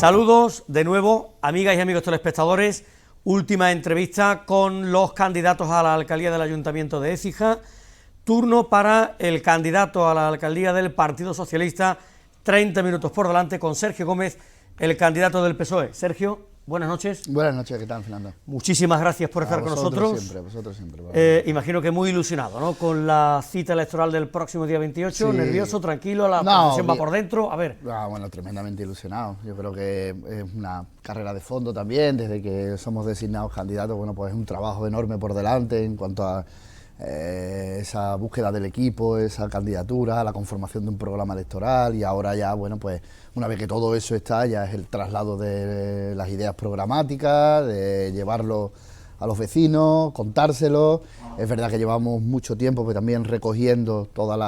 Saludos de nuevo, amigas y amigos telespectadores. Última entrevista con los candidatos a la alcaldía del Ayuntamiento de Écija. Turno para el candidato a la alcaldía del Partido Socialista. 30 minutos por delante con Sergio Gómez, el candidato del PSOE. Sergio, buenas noches. Buenas noches, ¿qué tal, Fernando? Muchísimas gracias por estar con nosotros. Vosotros siempre. Imagino que muy ilusionado, ¿no? Con la cita electoral del próximo día 28, sí. Nervioso, tranquilo, la procesión va por dentro, a ver. Bueno, tremendamente ilusionado. Yo creo que es una carrera de fondo también, desde que somos designados candidatos, bueno, pues es un trabajo enorme por delante en cuanto a esa búsqueda del equipo, esa candidatura, la conformación de un programa electoral y ahora ya, bueno, pues una vez que todo eso está, ya es el traslado de las ideas programáticas, de llevarlo a los vecinos, contárselos. Es verdad que llevamos mucho tiempo pues, también recogiendo todas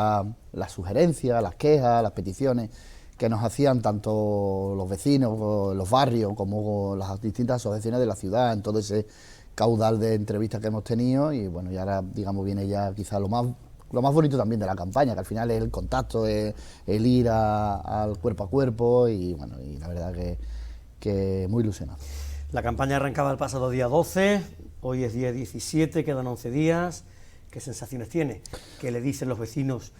las sugerencias, las quejas, las peticiones que nos hacían tanto los vecinos, los barrios, como las distintas asociaciones de la ciudad, en todo ese caudal de entrevistas que hemos tenido y bueno, y ahora digamos viene ya quizás lo más bonito también de la campaña, que al final es el contacto, es el ir al cuerpo a cuerpo y bueno, y la verdad que muy ilusionado. La campaña arrancaba el pasado día 12, hoy es día 17, quedan 11 días. ¿Qué sensaciones tiene? ¿Qué le dicen los vecinos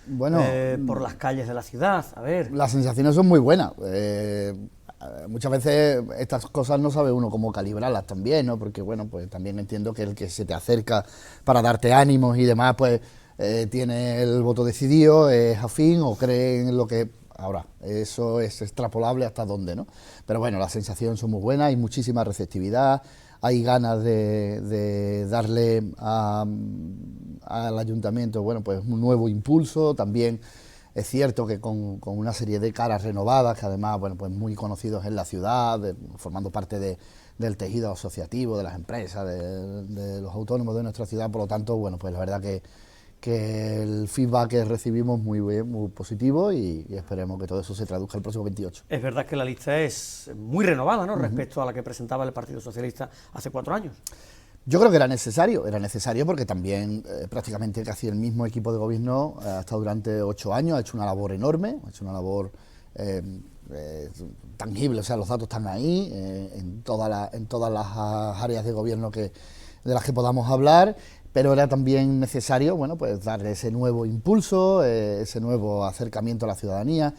por las calles de la ciudad? A ver. Las sensaciones son muy buenas. Muchas veces estas cosas no sabe uno cómo calibrarlas también, ¿no? Porque, bueno, pues también entiendo que el que se te acerca para darte ánimos y demás, pues tiene el voto decidido, es afín o cree en lo que... Ahora, eso es extrapolable hasta dónde, ¿no? Pero bueno, las sensaciones son muy buenas, hay muchísima receptividad, hay ganas de darle al ayuntamiento, bueno, pues un nuevo impulso, también... Es cierto que con una serie de caras renovadas, que además, bueno, pues muy conocidos en la ciudad, formando parte del tejido asociativo, de las empresas, de los autónomos de nuestra ciudad, por lo tanto, bueno, pues la verdad que el feedback que recibimos muy bien, muy positivo y esperemos que todo eso se traduzca el próximo 28. Es verdad que la lista es muy renovada, ¿no? Respecto a la que presentaba el Partido Socialista hace 4 años. Yo creo que era necesario porque también prácticamente casi el mismo equipo de gobierno ha estado durante 8 años, ha hecho una labor enorme, ha hecho una labor tangible, o sea, los datos están ahí, en todas las áreas de gobierno de las que podamos hablar, pero era también necesario, bueno, pues darle ese nuevo impulso, ese nuevo acercamiento a la ciudadanía.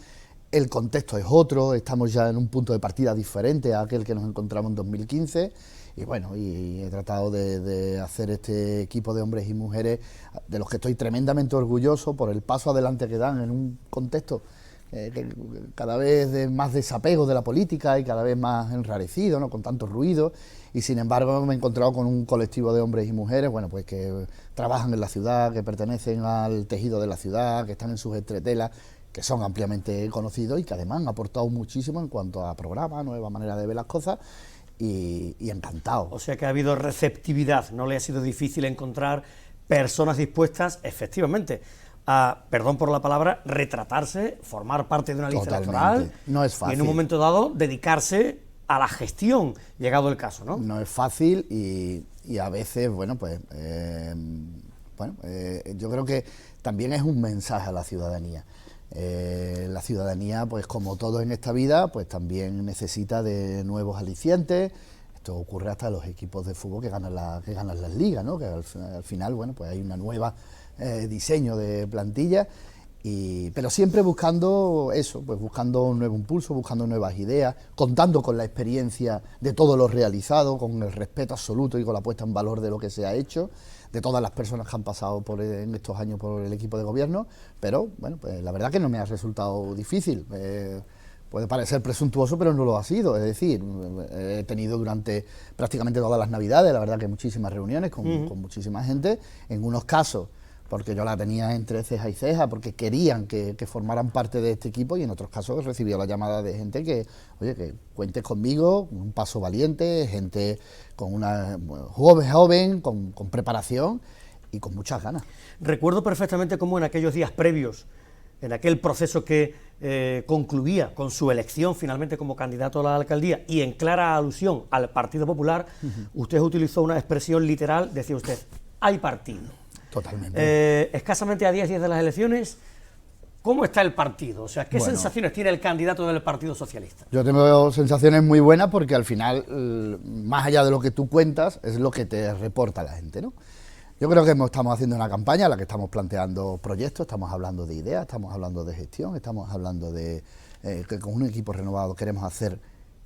El contexto es otro, estamos ya en un punto de partida diferente a aquel que nos encontramos en 2015, y bueno, y he tratado de hacer este equipo de hombres y mujeres de los que estoy tremendamente orgulloso por el paso adelante que dan en un contexto que cada vez de más desapego de la política y cada vez más enrarecido, ¿no? Con tanto ruido, y sin embargo me he encontrado con un colectivo de hombres y mujeres, bueno, pues que trabajan en la ciudad, que pertenecen al tejido de la ciudad, que están en sus entretelas, que son ampliamente conocidos y que además han aportado muchísimo en cuanto a programas, nueva manera de ver las cosas. Y encantado. O sea que ha habido receptividad, no le ha sido difícil encontrar personas dispuestas, efectivamente, a, perdón por la palabra, retratarse, formar parte de una lista electoral. No es fácil. Y en un momento dado dedicarse a la gestión, llegado el caso, ¿no? No es fácil y a veces, bueno, pues, yo creo que también es un mensaje a la ciudadanía. La ciudadanía, pues como todo en esta vida, pues también necesita de nuevos alicientes. Esto ocurre hasta en los equipos de fútbol que ganan las ligas, ¿no? Que al final, bueno, pues hay una nueva diseño de plantilla, pero siempre buscando eso, pues buscando un nuevo impulso, buscando nuevas ideas, contando con la experiencia de todo lo realizado, con el respeto absoluto y con la puesta en valor de lo que se ha hecho, de todas las personas que han pasado en estos años por el equipo de gobierno, pero bueno, pues la verdad que no me ha resultado difícil. Puede parecer presuntuoso, pero no lo ha sido. Es decir, he tenido durante prácticamente todas las Navidades, la verdad que muchísimas reuniones con muchísima gente, en unos casos porque yo la tenía entre ceja y ceja, porque querían que formaran parte de este equipo, y en otros casos he recibido la llamada de gente que, oye, que cuentes conmigo, un paso valiente, gente con una joven, con preparación y con muchas ganas. Recuerdo perfectamente cómo en aquellos días previos, en aquel proceso que concluía con su elección finalmente como candidato a la alcaldía y en clara alusión al Partido Popular, usted utilizó una expresión literal, decía usted, hay partido. Totalmente. Escasamente a 10 días de las elecciones, ¿Cómo está el partido? O sea, ¿qué Bueno, sensaciones tiene el candidato del Partido Socialista? yo tengo sensaciones muy buenas porque al final, más allá de lo que tú cuentas, es lo que te reporta la gente, ¿no? Yo creo que estamos haciendo una campaña en la que estamos planteando proyectos, estamos hablando de ideas, estamos hablando de gestión, estamos hablando de que con un equipo renovado queremos hacer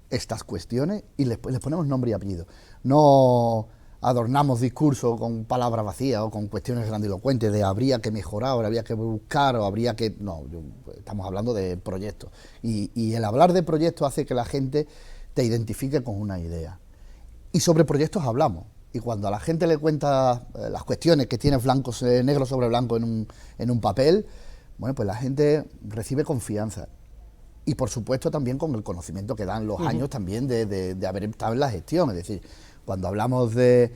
estas cuestiones y les ponemos nombre y apellido. No adornamos discursos con palabras vacías o con cuestiones grandilocuentes de habría que mejorar o habría que buscar o habría que... No, estamos hablando de proyectos y el hablar de proyectos hace que la gente te identifique con una idea. Y sobre proyectos hablamos. Y cuando a la gente le cuenta las cuestiones que tiene negro sobre blanco en un papel, bueno, pues la gente recibe confianza. Y por supuesto también con el conocimiento que dan los años también de haber estado en la gestión. Es decir, cuando hablamos de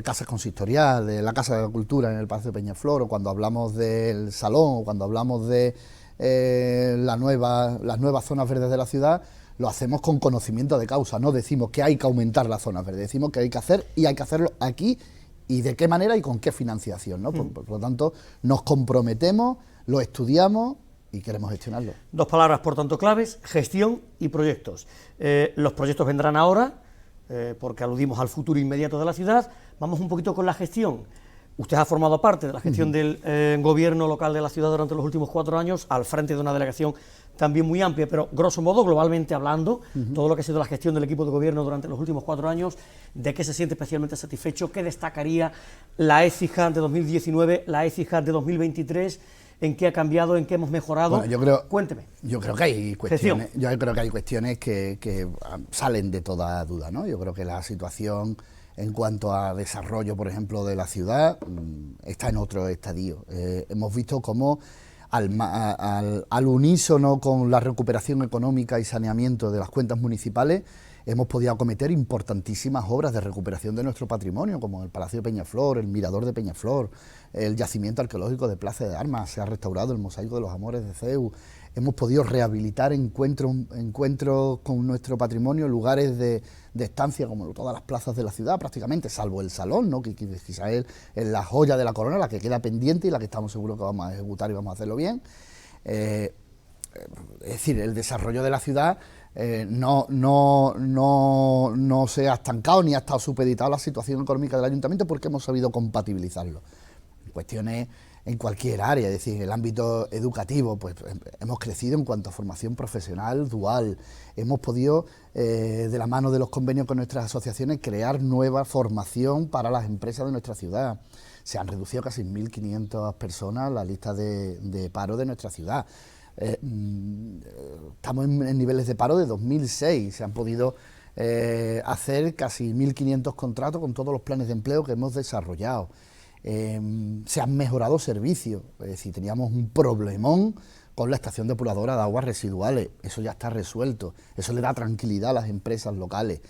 casas consistorial, de la Casa de la Cultura en el Palacio de Peñaflor, o cuando hablamos del Salón, o cuando hablamos de las nuevas zonas verdes de la ciudad, lo hacemos con conocimiento de causa. No decimos que hay que aumentar las zonas verdes, decimos que hay que hacer y hay que hacerlo aquí y de qué manera y con qué financiación, ¿no? Por lo tanto, nos comprometemos, lo estudiamos y queremos gestionarlo. Dos palabras, por tanto, claves: gestión y proyectos. Los proyectos vendrán ahora, porque aludimos al futuro inmediato de la ciudad. Vamos un poquito con la gestión. Usted ha formado parte de la gestión del gobierno local de la ciudad durante los últimos 4 años, al frente de una delegación también muy amplia, pero grosso modo, globalmente hablando, todo lo que ha sido la gestión del equipo de gobierno durante los últimos 4 años, ¿de qué se siente especialmente satisfecho? ¿Qué destacaría la Écija de 2019, la Écija de 2023? ¿En qué ha cambiado? ¿En qué hemos mejorado? Bueno, Cuénteme. Yo creo que hay cuestiones, que salen de toda duda, ¿no? Yo creo que la situación en cuanto a desarrollo, por ejemplo, de la ciudad, está en otro estadio. Hemos visto cómo al unísono con la recuperación económica y saneamiento de las cuentas municipales, hemos podido acometer importantísimas obras de recuperación de nuestro patrimonio, como el Palacio de Peñaflor, el Mirador de Peñaflor, el yacimiento arqueológico de Plaza de Armas, se ha restaurado el mosaico de los Amores de Zeus, hemos podido rehabilitar encuentros con nuestro patrimonio, lugares de estancia como todas las plazas de la ciudad prácticamente, salvo el Salón, ¿no? que quizás es la joya de la corona, la que queda pendiente y la que estamos seguros que vamos a ejecutar y vamos a hacerlo bien. Es decir, el desarrollo de la ciudad no se ha estancado ni ha estado supeditado a la situación económica del ayuntamiento porque hemos sabido compatibilizarlo. Cuestiones en cualquier área, es decir, en el ámbito educativo, pues hemos crecido en cuanto a formación profesional dual, hemos podido, de la mano de los convenios con nuestras asociaciones, crear nueva formación para las empresas de nuestra ciudad. Se han reducido casi 1.500 personas la lista de paro de nuestra ciudad. Estamos en niveles de paro de 2006, se han podido hacer casi 1.500 contratos con todos los planes de empleo que hemos desarrollado. Se han mejorado servicios, es decir, teníamos un problemón con la estación depuradora de aguas residuales, eso ya está resuelto, eso le da tranquilidad a las empresas locales.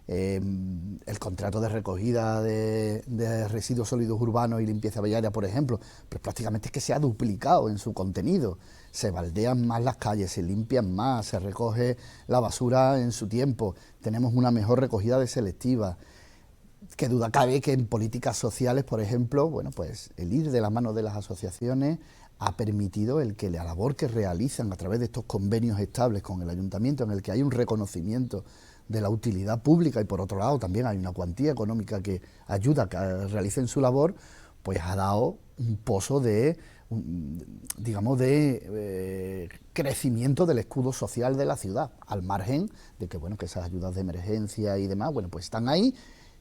El contrato de recogida de residuos sólidos urbanos y limpieza viaria, por ejemplo, pues prácticamente es que se ha duplicado en su contenido, se baldean más las calles, se limpian más, se recoge la basura en su tiempo, tenemos una mejor recogida de selectiva. Qué duda cabe que en políticas sociales, por ejemplo, bueno, pues el ir de la mano de las asociaciones ha permitido el que la labor que realizan a través de estos convenios estables con el ayuntamiento, en el que hay un reconocimiento de la utilidad pública y por otro lado también hay una cuantía económica que ayuda a que realicen su labor, pues ha dado un pozo de, digamos, de crecimiento del escudo social de la ciudad, al margen de que, bueno, que esas ayudas de emergencia y demás, bueno, pues están ahí,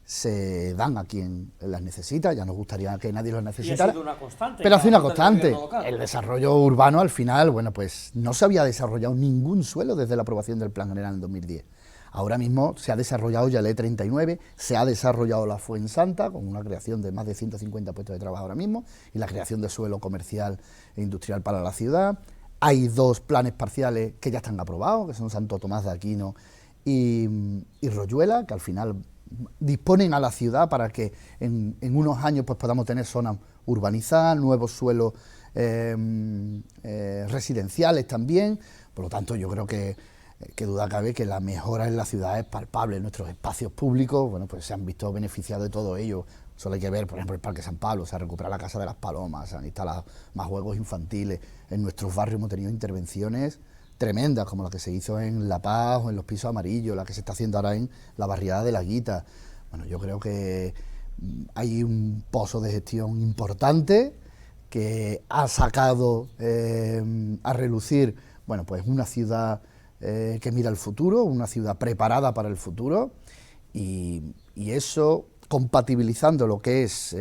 se dan a quien las necesita, ya nos gustaría que nadie los necesitara, pero ha sido una constante. El desarrollo urbano al final, bueno, pues no se había desarrollado ningún suelo desde la aprobación del Plan General en 2010. Ahora mismo se ha desarrollado ya el E39, se ha desarrollado la Fuensanta, con una creación de más de 150 puestos de trabajo ahora mismo, y la creación de suelo comercial e industrial para la ciudad. Hay 2 planes parciales que ya están aprobados, que son Santo Tomás de Aquino y Royuela, que al final disponen a la ciudad para que en unos años pues podamos tener zonas urbanizadas, nuevos suelos residenciales también. Por lo tanto, yo creo que duda cabe que la mejora en la ciudad es palpable. Nuestros espacios públicos, bueno, pues se han visto beneficiados de todo ello, Solo hay que ver, por ejemplo, el Parque San Pablo, se ha recuperado la Casa de las Palomas, se han instalado más juegos infantiles. En nuestros barrios hemos tenido intervenciones tremendas, como la que se hizo en La Paz o en los Pisos Amarillos, la que se está haciendo ahora en la barriada de La Guita. Bueno, yo creo que hay un pozo de gestión importante que ha sacado a relucir, bueno, pues una ciudad que mira al futuro, una ciudad preparada para el futuro, y eso compatibilizando lo que es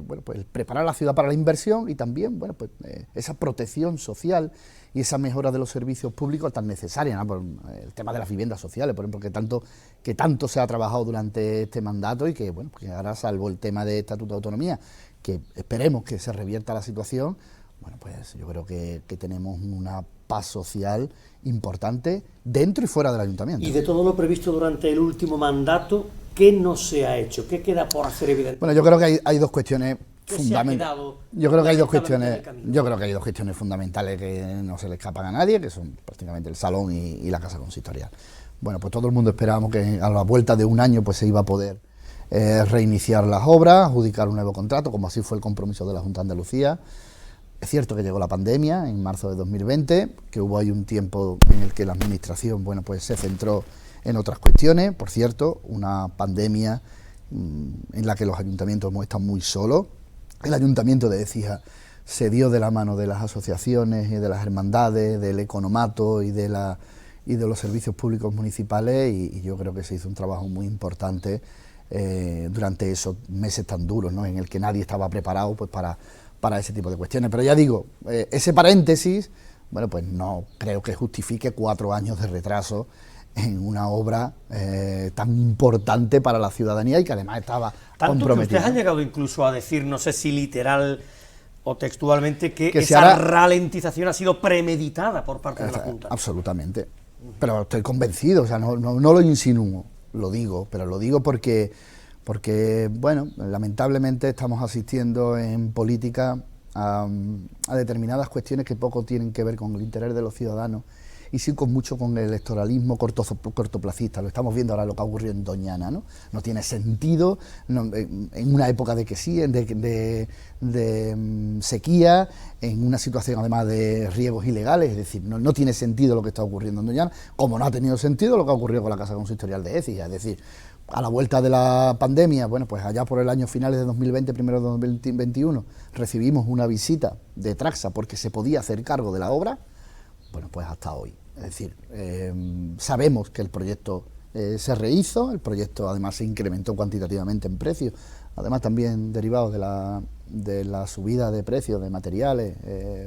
bueno, pues preparar la ciudad para la inversión y también bueno, pues, esa protección social y esa mejora de los servicios públicos tan necesarias, ¿no? Por el tema de las viviendas sociales, por ejemplo, que tanto se ha trabajado durante este mandato y que, bueno, que ahora, salvo el tema de Estatuto de Autonomía, que esperemos que se revierta la situación, bueno, pues yo creo que tenemos una paz social importante dentro y fuera del ayuntamiento. Y de todo lo previsto durante el último mandato, ¿qué no se ha hecho? ¿Qué queda por hacer evidente? Bueno, yo creo que hay dos cuestiones fundamentales. Yo creo que hay dos cuestiones fundamentales que no se le escapan a nadie, que son prácticamente el salón y la casa consistorial. Bueno, pues todo el mundo esperábamos que a la vuelta de un año pues se iba a poder reiniciar las obras, adjudicar un nuevo contrato, como así fue el compromiso de la Junta de Andalucía. Es cierto que llegó la pandemia en marzo de 2020, que hubo ahí un tiempo en el que la administración, bueno, pues se centró en otras cuestiones. Por cierto, una pandemia en la que los ayuntamientos hemos estado muy solos. El ayuntamiento de Écija se dio de la mano de las asociaciones y de las hermandades, del economato y de los servicios públicos municipales, y yo creo que se hizo un trabajo muy importante durante esos meses tan duros, ¿no?, en el que nadie estaba preparado pues para ese tipo de cuestiones. Pero ya digo, ese paréntesis, bueno, pues no creo que justifique 4 años de retraso en una obra tan importante para la ciudadanía y que además estaba comprometida. Ustedes han llegado incluso a decir, no sé si literal o textualmente, que esa ralentización ha sido premeditada por parte de la Junta. Absolutamente, pero estoy convencido, o sea, no lo insinúo, lo digo, pero lo digo porque, bueno, lamentablemente estamos asistiendo en política a determinadas cuestiones que poco tienen que ver con el interés de los ciudadanos y sí mucho con el electoralismo cortoplacista. Lo estamos viendo ahora lo que ha ocurrido en Doñana, ¿no? No tiene sentido, en una época de que sí, de sequía, en una situación además de riegos ilegales, es decir, no tiene sentido lo que está ocurriendo en Doñana, como no ha tenido sentido lo que ha ocurrido con la Casa Consistorial de Écija, es decir, a la vuelta de la pandemia, bueno, pues allá por el año finales de 2020, primero de 2021, recibimos una visita de Traxa porque se podía hacer cargo de la obra. Bueno, pues hasta hoy. Es decir, sabemos que el proyecto se rehizo, el proyecto además se incrementó cuantitativamente en precio, además también derivado de la subida de precios de materiales,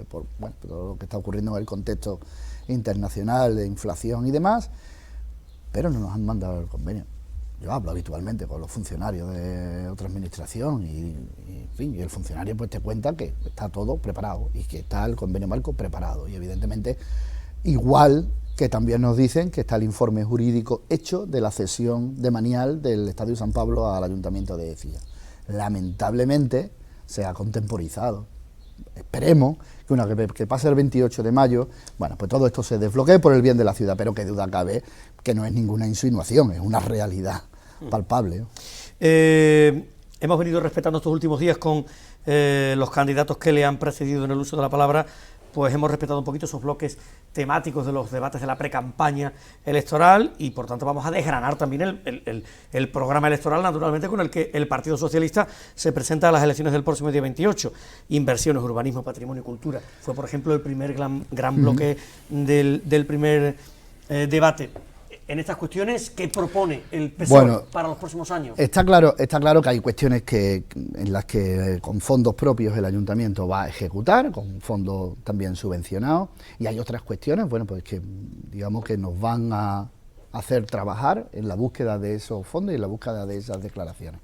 por todo lo que está ocurriendo en el contexto internacional de inflación y demás, pero no nos han mandado el convenio. Yo hablo habitualmente con los funcionarios de otra administración en fin, y el funcionario pues te cuenta que está todo preparado y que está el convenio marco preparado, y evidentemente igual que también nos dicen que está el informe jurídico hecho de la cesión de Manial del Estadio San Pablo al Ayuntamiento de Écija. Lamentablemente se ha contemporizado. Esperemos que una vez que pase el 28 de mayo, bueno, pues todo esto se desbloquee por el bien de la ciudad, pero que duda cabe que no es ninguna insinuación, es una realidad palpable, ¿no? Hemos venido respetando estos últimos días con los candidatos que le han precedido en el uso de la palabra, pues hemos respetado un poquito esos bloques temáticos de los debates de la precampaña electoral y por tanto vamos a desgranar también el programa electoral, naturalmente, con el que el Partido Socialista se presenta a las elecciones del próximo día 28. Inversiones, urbanismo, patrimonio y cultura. Fue, por ejemplo, el primer gran bloque del primer debate. En estas cuestiones, ¿qué propone el PSOE para los próximos años? Está claro que hay cuestiones en las que con fondos propios el ayuntamiento va a ejecutar, con fondos también subvencionados, y hay otras cuestiones, bueno, pues que digamos que nos van a hacer trabajar en la búsqueda de esos fondos y en la búsqueda de esas declaraciones.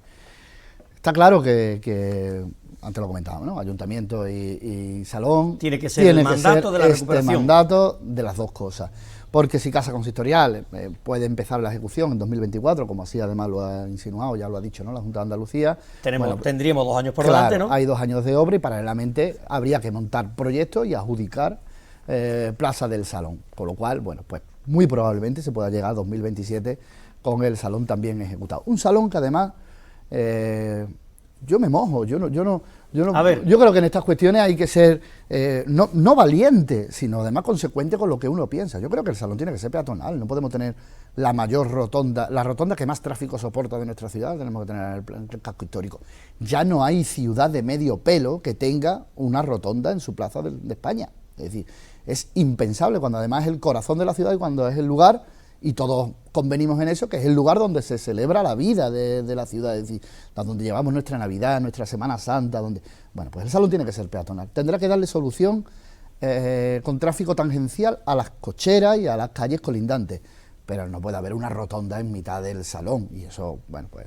Está claro que antes lo comentábamos, ¿no? Ayuntamiento y Salón tiene que ser el mandato de la recuperación. Mandato de las dos cosas. Porque si Casa Consistorial puede empezar la ejecución en 2024, como así además lo ha insinuado, ya lo ha dicho, ¿no?, la Junta de Andalucía. Tendríamos 2 años por delante, ¿no? Hay 2 años de obra y paralelamente habría que montar proyectos y adjudicar Plaza del Salón. Con lo cual, bueno, pues muy probablemente se pueda llegar a 2027 con el Salón también ejecutado. Un salón que además yo me mojo, A ver. yo creo que en estas cuestiones hay que ser no valiente, sino además consecuente con lo que uno piensa. Yo creo que el salón tiene que ser peatonal, no podemos tener la mayor rotonda, la rotonda que más tráfico soporta de nuestra ciudad, tenemos que tener en el casco histórico. Ya no hay ciudad de medio pelo que tenga una rotonda en su plaza de España. Es decir, es impensable cuando además es el corazón de la ciudad y cuando es el lugar, y todos convenimos en eso, que es el lugar donde se celebra la vida de la ciudad, es decir, donde llevamos nuestra Navidad, nuestra Semana Santa, donde... Bueno, pues el salón tiene que ser peatonal. Tendrá que darle solución con tráfico tangencial a las cocheras y a las calles colindantes, pero no puede haber una rotonda en mitad del salón, y eso, bueno, pues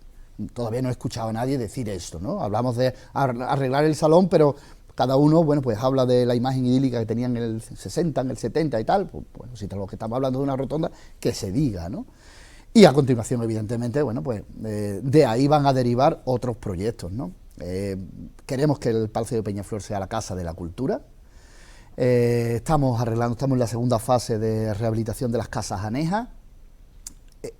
todavía no he escuchado a nadie decir esto, ¿no? Hablamos de arreglar el salón, pero cada uno, bueno, pues habla de la imagen idílica que tenían en el 60, en el 70 y tal, pues, bueno, si lo que estamos hablando de una rotonda, que se diga, ¿no? Y a continuación, evidentemente, bueno, pues de ahí van a derivar otros proyectos, ¿no? Queremos que el Palacio de Peñaflor sea la Casa de la Cultura. Estamos en la segunda fase de rehabilitación de las casas anejas.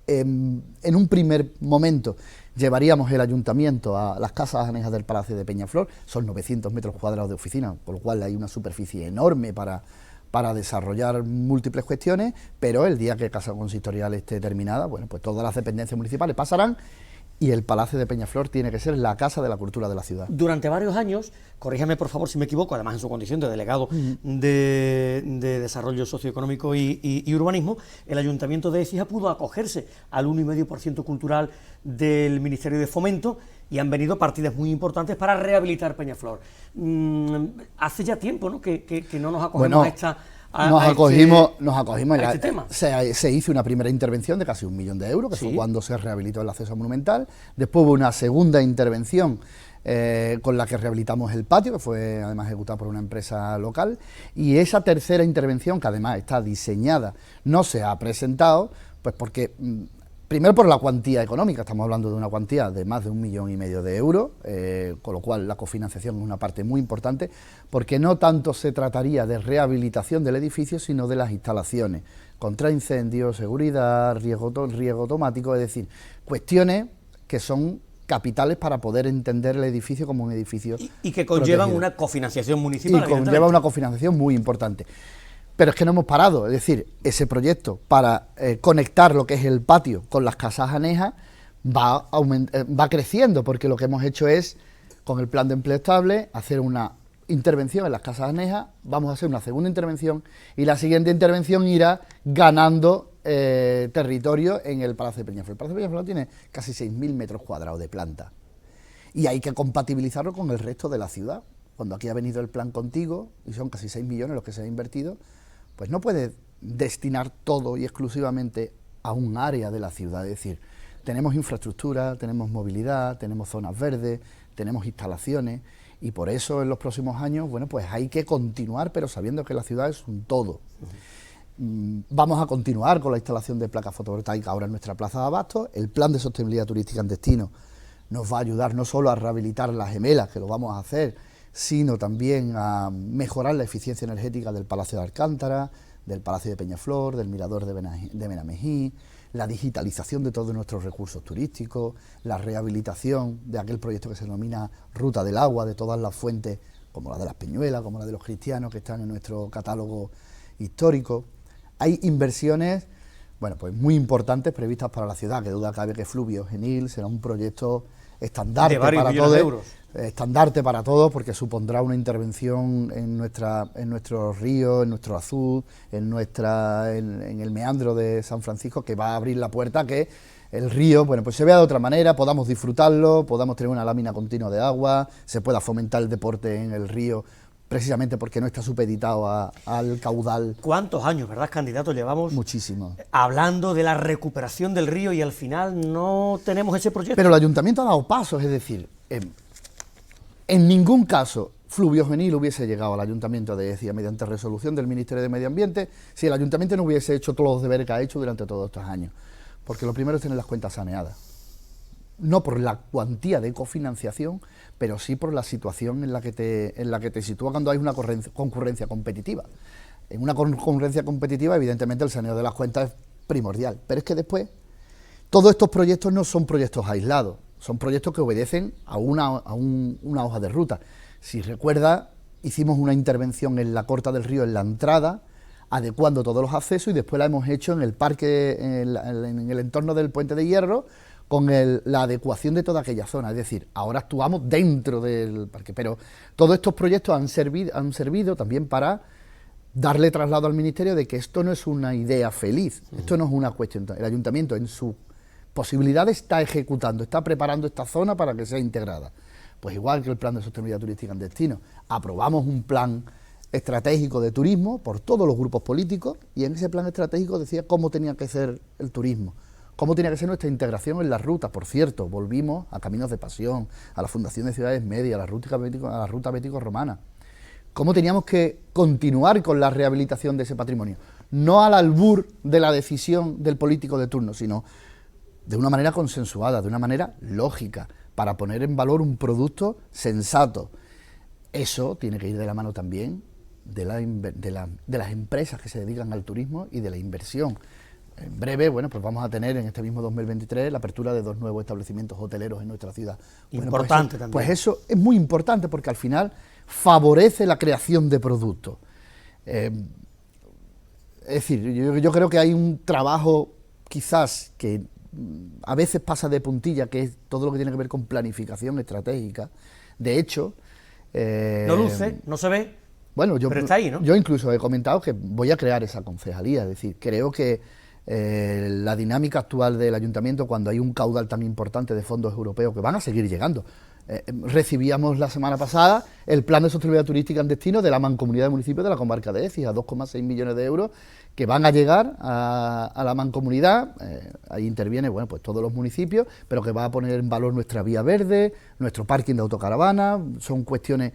En un primer momento llevaríamos el ayuntamiento a las casas anejas del Palacio de Peñaflor, son 900 metros cuadrados de oficina, por lo cual hay una superficie enorme para desarrollar múltiples cuestiones, pero el día que la Casa Consistorial esté terminada, bueno, pues todas las dependencias municipales pasarán y el Palacio de Peñaflor tiene que ser la Casa de la Cultura de la ciudad. Durante varios años, corríjame por favor si me equivoco, además en su condición de delegado de Desarrollo Socioeconómico y Urbanismo, el Ayuntamiento de Écija pudo acogerse al 1,5% cultural del Ministerio de Fomento y han venido partidas muy importantes para rehabilitar Peñaflor. Hace ya tiempo, ¿no?, que no nos acogemos a esta... Nos acogimos a este tema. Se hizo una primera intervención de casi 1 millón de euros, que Sí. fue cuando se rehabilitó el acceso monumental. Después hubo una segunda intervención con la que rehabilitamos el patio, que fue además ejecutada por una empresa local. Y esa tercera intervención, que además está diseñada, no se ha presentado, pues porque... Primero por la cuantía económica, estamos hablando de una cuantía de más de 1,5 millones de euros, con lo cual la cofinanciación es una parte muy importante, porque no tanto se trataría de rehabilitación del edificio, sino de las instalaciones, contra incendios, seguridad, riego automático, es decir, cuestiones que son capitales para poder entender el edificio como un edificio Y que conllevan protegido. una cofinanciación municipal. Y conlleva una cofinanciación muy importante. Pero es que no hemos parado, es decir, ese proyecto para conectar lo que es el patio con las casas anejas va creciendo, porque lo que hemos hecho es, con el plan de empleo estable, hacer una intervención en las casas anejas, vamos a hacer una segunda intervención y la siguiente intervención irá ganando territorio en el Palacio de Peñaflor. El Palacio de Peñaflor tiene casi 6.000 metros cuadrados de planta y hay que compatibilizarlo con el resto de la ciudad. Cuando aquí ha venido el plan contigo y son casi 6 millones los que se han invertido, pues no puede destinar todo y exclusivamente a un área de la ciudad. Es decir, tenemos infraestructura, tenemos movilidad, tenemos zonas verdes, tenemos instalaciones y por eso en los próximos años, bueno, pues hay que continuar, pero sabiendo que la ciudad es un todo. Vamos a continuar con la instalación de placas fotovoltaicas ahora en nuestra plaza de Abastos. El plan de sostenibilidad turística en destino nos va a ayudar no solo a rehabilitar las gemelas, que lo vamos a hacer, sino también a mejorar la eficiencia energética del Palacio de Alcántara, del Palacio de Peñaflor, del Mirador de Benamejí, la digitalización de todos nuestros recursos turísticos, la rehabilitación de aquel proyecto que se denomina Ruta del Agua, de todas las fuentes, como la de las Peñuelas, como la de los cristianos, que están en nuestro catálogo histórico. Hay inversiones, bueno, pues muy importantes previstas para la ciudad, que duda cabe que Fluvio Genil será un proyecto estandarte para todos. Estandarte para todos, porque supondrá una intervención en nuestros ríos, en nuestro azul, en el meandro de San Francisco, que va a abrir la puerta a que el río, bueno, pues se vea de otra manera, podamos disfrutarlo, podamos tener una lámina continua de agua, se pueda fomentar el deporte en el río, precisamente porque no está supeditado al caudal. ¿Cuántos años, verdad, candidato, llevamos? Muchísimo. Hablando de la recuperación del río y al final no tenemos ese proyecto. Pero el ayuntamiento ha dado pasos, es decir, en ningún caso Fluvio Genil hubiese llegado al Ayuntamiento de Écija mediante resolución del Ministerio de Medio Ambiente si el Ayuntamiento no hubiese hecho todos los deberes que ha hecho durante todos estos años. Porque lo primero es tener las cuentas saneadas. No por la cuantía de cofinanciación, pero sí por la situación en la que te sitúa cuando hay una concurrencia competitiva. En una concurrencia competitiva, evidentemente, el saneado de las cuentas es primordial. Pero es que después, todos estos proyectos no son proyectos aislados. son proyectos que obedecen a una hoja de ruta. Si recuerda, hicimos una intervención en la Corta del Río, en la entrada, adecuando todos los accesos, y después la hemos hecho en el parque, en el entorno del Puente de Hierro, con la adecuación de toda aquella zona. Es decir, ahora actuamos dentro del parque, pero todos estos proyectos han servido también para darle traslado al Ministerio de que esto no es una idea feliz, esto no es una cuestión. El Ayuntamiento, en su posibilidad, está ejecutando, está preparando esta zona para que sea integrada. Pues igual que el Plan de Sostenibilidad Turística en Destino, aprobamos un plan estratégico de turismo por todos los grupos políticos, y en ese plan estratégico decía cómo tenía que ser el turismo, cómo tenía que ser nuestra integración en las rutas. Por cierto, volvimos a Caminos de Pasión, a la Fundación de Ciudades Medias, a la Ruta Bético-Romana. Cómo teníamos que continuar con la rehabilitación de ese patrimonio, no al albur de la decisión del político de turno, sino de una manera consensuada, de una manera lógica, para poner en valor un producto sensato. Eso tiene que ir de la mano también de las empresas que se dedican al turismo y de la inversión. En breve, bueno, pues vamos a tener en este mismo 2023 la apertura de 2 nuevos establecimientos hoteleros en nuestra ciudad. Importante también. también. Pues eso es muy importante, porque al final favorece la creación de productos. Es decir, yo creo que hay un trabajo quizás que a veces pasa de puntilla, que es todo lo que tiene que ver con planificación estratégica. De hecho... no luce, no se ve, bueno, pero está ahí, ¿no? Yo incluso he comentado que voy a crear esa concejalía. Es decir, creo que la dinámica actual del Ayuntamiento, cuando hay un caudal tan importante de fondos europeos que van a seguir llegando. Recibíamos la semana pasada el Plan de Sostenibilidad Turística en Destino de la Mancomunidad de Municipios de la Comarca de Écija, 2,6 millones de euros que van a llegar a la Mancomunidad. Ahí interviene, bueno, pues todos los municipios, pero que va a poner en valor nuestra vía verde, nuestro parking de autocaravana. Son cuestiones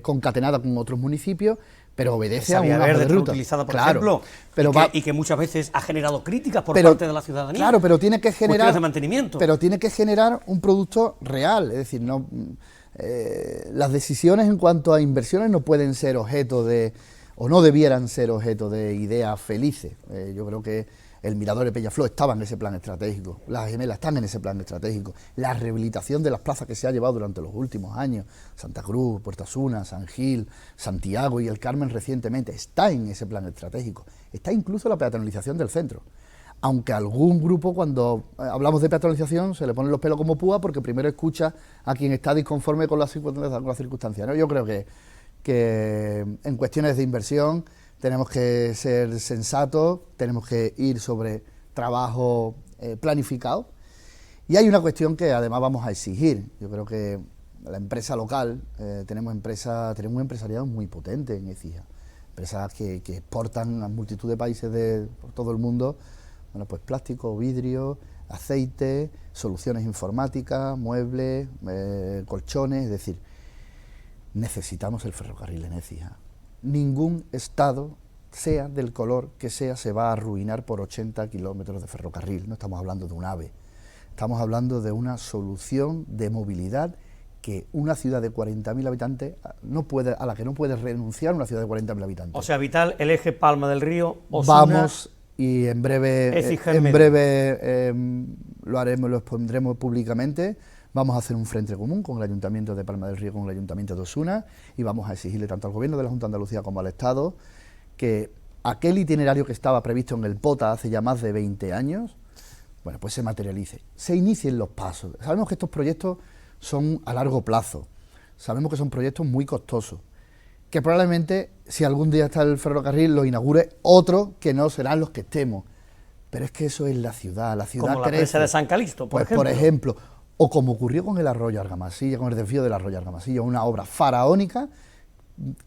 concatenadas con otros municipios, pero obedece a una hoja de ruta. Utilizada, por claro, ejemplo, pero y que muchas veces ha generado críticas por parte de la ciudadanía. Claro, pero tiene que generar cuestiones de mantenimiento. Pero tiene que generar un producto real. Es decir, no, las decisiones en cuanto a inversiones no pueden ser objeto de, o no debieran ser objeto de ideas felices. Yo creo que el Mirador de Peñaflor estaba en ese plan estratégico, las gemelas están en ese plan estratégico, la rehabilitación de las plazas que se ha llevado durante los últimos años, Santa Cruz, Puerta Asuna, San Gil, Santiago y el Carmen recientemente, está en ese plan estratégico. Está incluso la peatonalización del centro, aunque algún grupo, cuando hablamos de peatonalización, se le ponen los pelos como púa, porque primero escucha a quien está disconforme con las circunstancias, ¿no? Yo creo que en cuestiones de inversión tenemos que ser sensatos, tenemos que ir sobre trabajo planificado, y hay una cuestión que además vamos a exigir. Yo creo que la empresa local, tenemos un empresariado muy potente en Écija, empresas que exportan a multitud de países por todo el mundo, bueno, pues plástico, vidrio, aceite, soluciones informáticas, muebles, colchones. Es decir, necesitamos el ferrocarril en Écija. Ningún estado, sea del color que sea, se va a arruinar por 80 kilómetros de ferrocarril. No estamos hablando de un AVE, estamos hablando de una solución de movilidad que una ciudad de 40.000 habitantes a la que no puede renunciar una ciudad de 40.000 habitantes. O sea, vital el eje Palma del Río, Osuna, vamos, y en breve lo haremos, lo expondremos públicamente. Vamos a hacer un frente común con el Ayuntamiento de Palma del Río, con el Ayuntamiento de Osuna, y vamos a exigirle tanto al Gobierno de la Junta de Andalucía como al Estado que aquel itinerario que estaba previsto en el POTA hace ya más de 20 años, bueno, pues se materialice, se inicien los pasos. Sabemos que estos proyectos son a largo plazo, sabemos que son proyectos muy costosos, que probablemente, si algún día está el ferrocarril, lo inaugure otro que no serán los que estemos. Pero es que eso es la ciudad como la crece. presa de San Calixto, por ejemplo. O como ocurrió con el Arroyo Argamasilla, con el desvío del Arroyo Argamasilla, una obra faraónica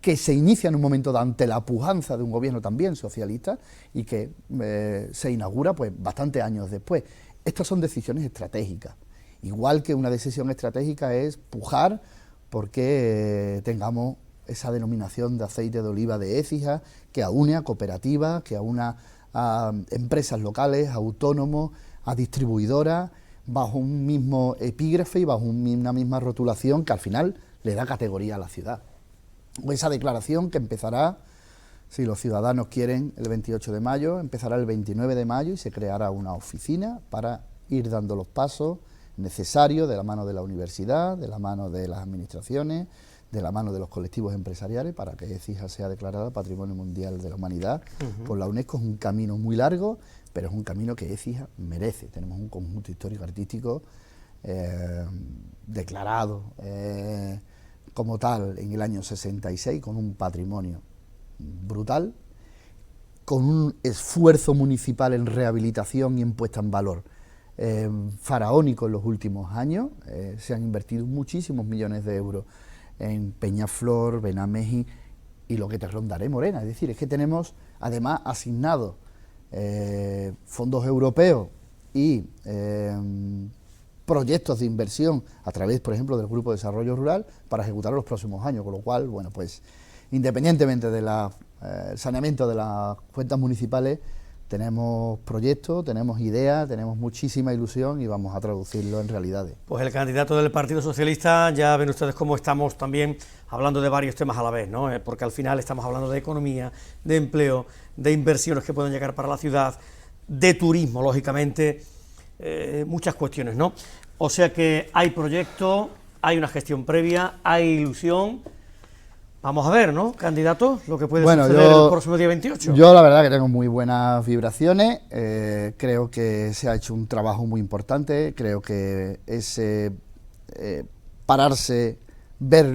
que se inicia en un momento dado ante la pujanza de un gobierno también socialista y que se inaugura pues bastantes años después. Estas son decisiones estratégicas, igual que una decisión estratégica es pujar porque tengamos esa denominación de aceite de oliva de Écija, que aúne a cooperativas, que aúne a empresas locales, a autónomos, a distribuidoras, bajo un mismo epígrafe y bajo una misma rotulación que al final le da categoría a la ciudad. O esa declaración que empezará, si los ciudadanos quieren, el 28 de mayo, empezará el 29 de mayo y se creará una oficina para ir dando los pasos necesario, de la mano de la universidad, de la mano de las administraciones, de la mano de los colectivos empresariales, para que Écija sea declarada Patrimonio Mundial de la Humanidad por la UNESCO. Es un camino muy largo, pero es un camino que Écija merece. Tenemos un conjunto histórico-artístico declarado como tal en el año 66, con un patrimonio brutal, con un esfuerzo municipal en rehabilitación y en puesta en valor faraónico en los últimos años. Se han invertido muchísimos millones de euros en Peñaflor, Benamejí y lo que te rondaré, Morena. Es decir, es que tenemos además asignados fondos europeos y proyectos de inversión a través, por ejemplo, del Grupo de Desarrollo Rural para ejecutar en los próximos años, con lo cual, bueno, pues independientemente del saneamiento de las cuentas municipales, tenemos proyectos, tenemos ideas, tenemos muchísima ilusión y vamos a traducirlo en realidades. Pues el candidato del Partido Socialista, ya ven ustedes cómo estamos también hablando de varios temas a la vez, ¿no? Porque al final estamos hablando de economía, de empleo, de inversiones que pueden llegar para la ciudad, de turismo, lógicamente, muchas cuestiones, ¿no? O sea que hay proyecto, hay una gestión previa, hay ilusión. Vamos a ver, ¿no, candidato? Lo que puede suceder el próximo día 28. Yo la verdad que tengo muy buenas vibraciones, creo que se ha hecho un trabajo muy importante, creo que ese pararse, ver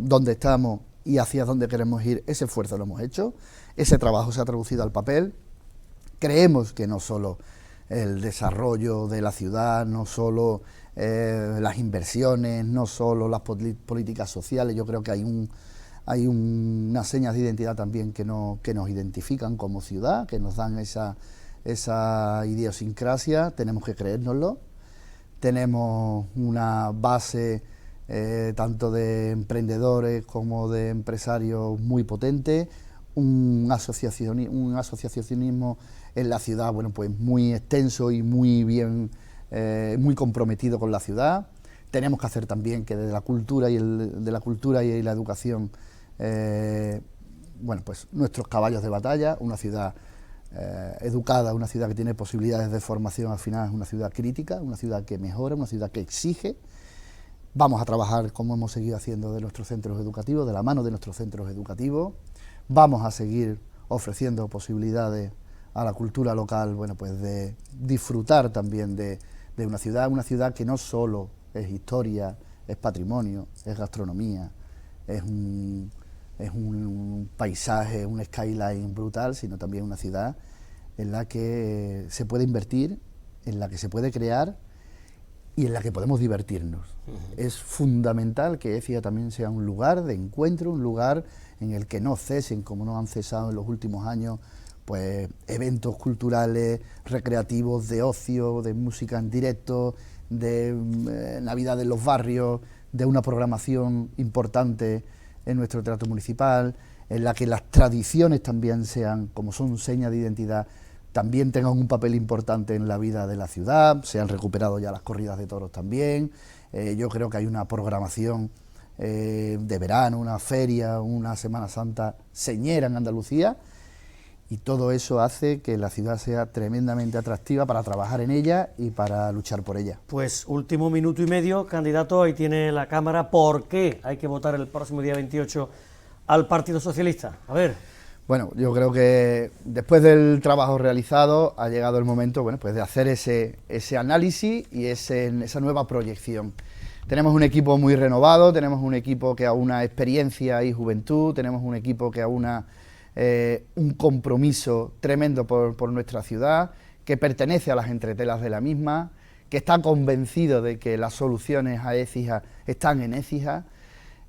dónde estamos y hacia dónde queremos ir, ese esfuerzo lo hemos hecho, ese trabajo se ha traducido al papel. Creemos que no solo el desarrollo de la ciudad, no solo las inversiones, no solo las políticas sociales, yo creo que hay unas señas de identidad también que nos identifican como ciudad, que nos dan esa idiosincrasia, tenemos que creérnoslo. Tenemos una base tanto de emprendedores como de empresarios muy potente, un asociacionismo en la ciudad, bueno, pues muy extenso y muy bien, muy comprometido con la ciudad. Tenemos que hacer también que desde la cultura y la educación, bueno, pues nuestros caballos de batalla, una ciudad educada, una ciudad que tiene posibilidades de formación, al final es una ciudad crítica, una ciudad que mejora, una ciudad que exige. Vamos a trabajar como hemos seguido haciendo de nuestros centros educativos, de la mano de nuestros centros educativos. Vamos a seguir ofreciendo posibilidades a la cultura local, bueno, pues de disfrutar también de una ciudad que no solo es historia, es patrimonio, es gastronomía, es un paisaje, un skyline brutal, sino también una ciudad en la que se puede invertir, en la que se puede crear y en la que podemos divertirnos. Es fundamental que Écija también sea un lugar de encuentro, un lugar en el que no cesen, como no han cesado en los últimos años, pues eventos culturales, recreativos, de ocio, de música en directo, de Navidad en los barrios, de una programación importante en nuestro teatro municipal, en la que las tradiciones también sean, como son señas de identidad, también tengan un papel importante en la vida de la ciudad. Se han recuperado ya las corridas de toros también. Yo creo que hay una programación de verano, una feria, una Semana Santa señera en Andalucía, y todo eso hace que la ciudad sea tremendamente atractiva para trabajar en ella y para luchar por ella. Pues último minuto y medio, candidato, ahí tiene la cámara. ¿Por qué hay que votar el próximo día 28 al Partido Socialista? A ver. Bueno, yo creo que después del trabajo realizado ha llegado el momento, bueno, pues de hacer ese análisis y esa nueva proyección. Tenemos un equipo muy renovado, tenemos un equipo que aúna experiencia y juventud, tenemos un equipo que aúna un compromiso tremendo por nuestra ciudad, que pertenece a las entretelas de la misma, que está convencido de que las soluciones a Écija están en Écija.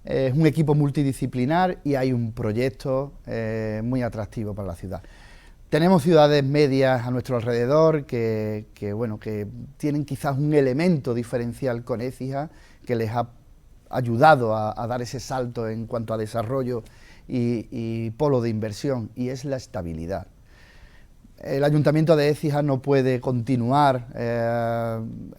Es un equipo multidisciplinar y hay un proyecto muy atractivo para la ciudad. Tenemos ciudades medias a nuestro alrededor que tienen quizás un elemento diferencial con Écija, que les ha ayudado a dar ese salto en cuanto a desarrollo y polo de inversión, y es la estabilidad. El Ayuntamiento de Écija no puede continuar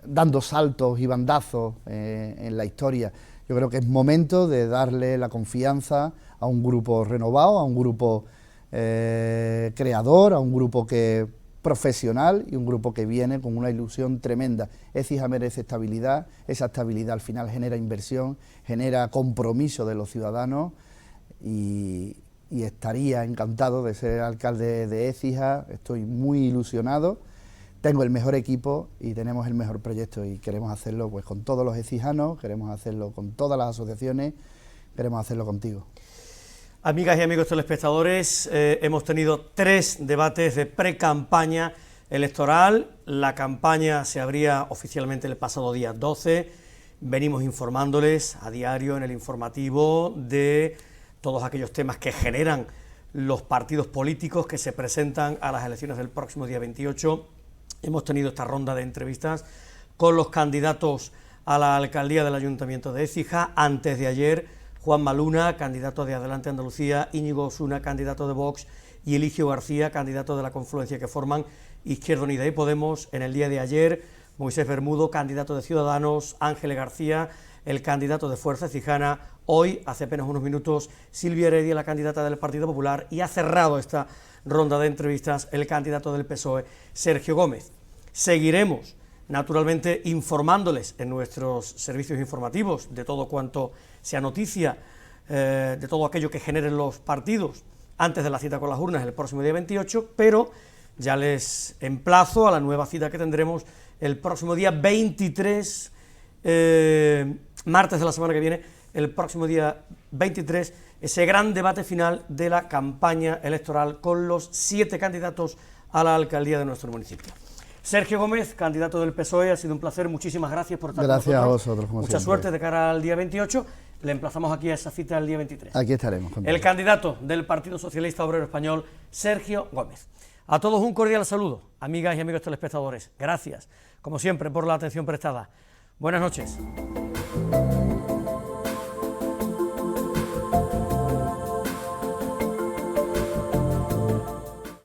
dando saltos y bandazos en la historia. Yo creo que es momento de darle la confianza a un grupo renovado, a un grupo creador, a un grupo que profesional y un grupo que viene con una ilusión tremenda. Écija merece estabilidad, esa estabilidad al final genera inversión, genera compromiso de los ciudadanos y estaría encantado de ser alcalde de Écija. Estoy muy ilusionado, tengo el mejor equipo y tenemos el mejor proyecto y queremos hacerlo pues con todos los ecijanos, queremos hacerlo con todas las asociaciones, queremos hacerlo contigo. Amigas y amigos telespectadores, hemos tenido 3 debates de pre-campaña electoral. La campaña se abría oficialmente el pasado día 12. Venimos informándoles a diario en el informativo de todos aquellos temas que generan los partidos políticos que se presentan a las elecciones del próximo día 28. Hemos tenido esta ronda de entrevistas con los candidatos a la alcaldía del Ayuntamiento de Écija. Antes de ayer, Juanma Luna, candidato de Adelante Andalucía, Íñigo Osuna, candidato de Vox, y Eligio García, candidato de la confluencia que forman Izquierda Unida y Podemos. En el día de ayer, Moisés Bermudo, candidato de Ciudadanos, Ángeles García, el candidato de Fuerza Écijana. Hoy, hace apenas unos minutos, Silvia Heredia, la candidata del Partido Popular, y ha cerrado esta ronda de entrevistas el candidato del PSOE, Sergio Gómez. Seguiremos, naturalmente, informándoles en nuestros servicios informativos de todo cuanto sea noticia, de todo aquello que generen los partidos antes de la cita con las urnas el próximo día 28, pero ya les emplazo a la nueva cita que tendremos el próximo día 23, martes de la semana que viene, el próximo día 23, ese gran debate final de la campaña electoral con los 7 candidatos a la alcaldía de nuestro municipio. Sergio Gómez, candidato del PSOE, ha sido un placer, muchísimas gracias por estar con nosotros. Gracias a vosotros, como Mucha siempre. suerte de cara al día 28, le emplazamos aquí a esa cita el día 23. Aquí estaremos. El candidato del Partido Socialista Obrero Español, Sergio Gómez. A todos un cordial saludo, amigas y amigos telespectadores. Gracias, como siempre, por la atención prestada. Buenas noches.